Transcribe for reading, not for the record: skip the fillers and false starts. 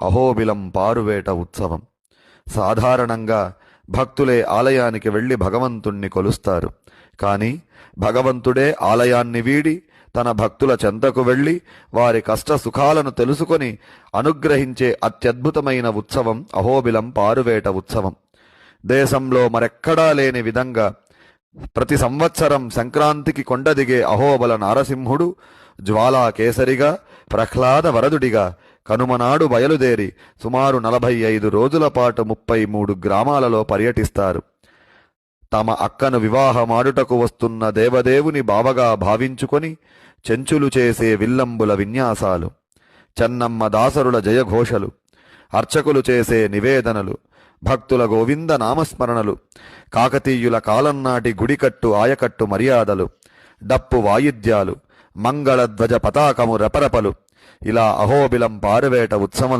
అహోబిలం పారువేట ఉత్సవం. సాధారణంగా భక్తులే ఆలయానికి వెళ్లి భగవంతుణ్ణి కొలుస్తారు. కాని భగవంతుడే ఆలయాన్ని వీడి తన భక్తుల చెంతకు వెళ్లి వారి కష్ట సుఖాలను తెలుసుకొని అనుగ్రహించే అత్యద్భుతమైన ఉత్సవం అహోబిలం పారువేట ఉత్సవం. దేశంలో మరెక్కడా లేని విధంగా ప్రతి సంవత్సరం సంక్రాంతికి కొండదిగే అహోబల నారసింహుడు జ్వాలాకేసరిగా, ప్రహ్లాద వరదుడిగా కనుమనాడు బయలుదేరి సుమారు 45 రోజుల పాటు 33 గ్రామాలలో పర్యటిస్తారు. తమ అక్కను వివాహమాడుటకు వస్తున్న దేవదేవుని బావగా భావించుకొని చెంచులు చేసే విల్లంబుల విన్యాసాలు, చెన్నమ్మ దాసరుల జయఘోషలు, అర్చకులు చేసే నివేదనలు, భక్తుల గోవింద నామస్మరణలు, కాకతీయుల కాలంనాటి గుడికట్టు ఆయకట్టు మర్యాదలు, డప్పు వాయిద్యాలు, మంగళధ్వజ పతాకము రెపరెపలు, ఇలా అహోబిలం పారువేట ఉత్సవం